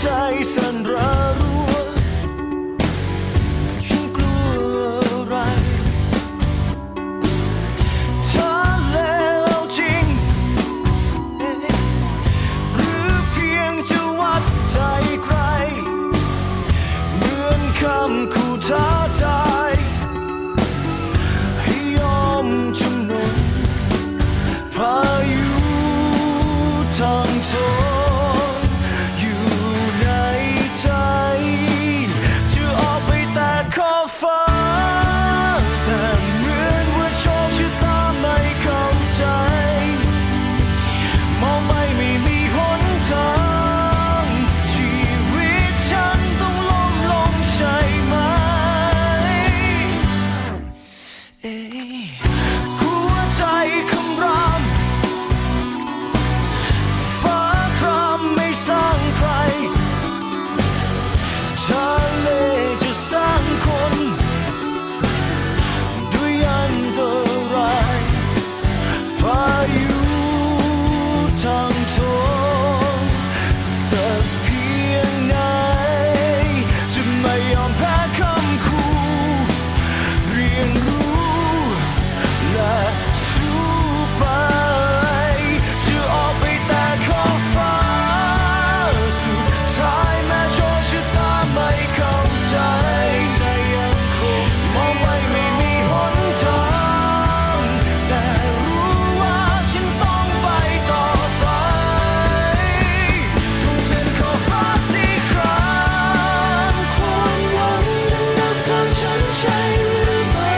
ใจสั่นระรัวฉันกลัวอะไรเธอเลวจริงหรือเพียงจะวัดใจใครเหมือนคำขู่ท้าทายให้ยอมจำนนพายุทางโทอยู่ในใจจะออกไปแต่ขอบฟ้าแต่เหมือนว่าโชคชะตาไม่เข้าใจมองไปไม่มีหนทางชีวิตฉันต้องล้มลงใช่ไหมหัวใจคำรามฟ้าครามไม่สร้างใครทะเลจะสร้างคนด้วยอันตรายพายุทางโทสักเพียงไหนจะไม่ยอมแพ้คำขู่เรียนรู้และสู้ไปจะออกไปแต่ขอบฟ้าสุดท้ายแม้โชคชะตาไม่เข้าใจใจยังคงมองไปไม่มีหนทางแต่รู้ว่าฉันต้องไปต่อไปตรงเส้นขอบฟ้าสีครามความหวังนับทางฉันใช่หรือไม่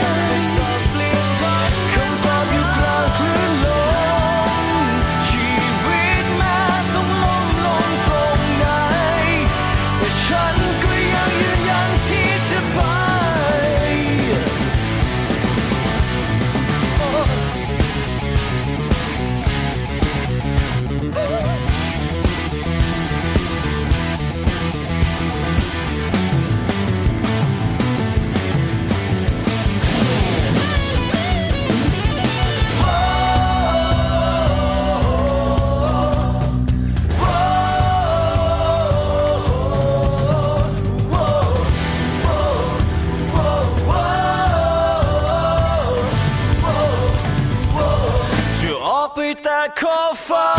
สับเปลี่ยนไปคำตอบอยู่กลางคลื่นลมชีวิตแม้ต้องล้มลงตรงไหนแต่ฉันก็ยังยืนยันที่จะไปจะออกไปแต่ขอบฟ้า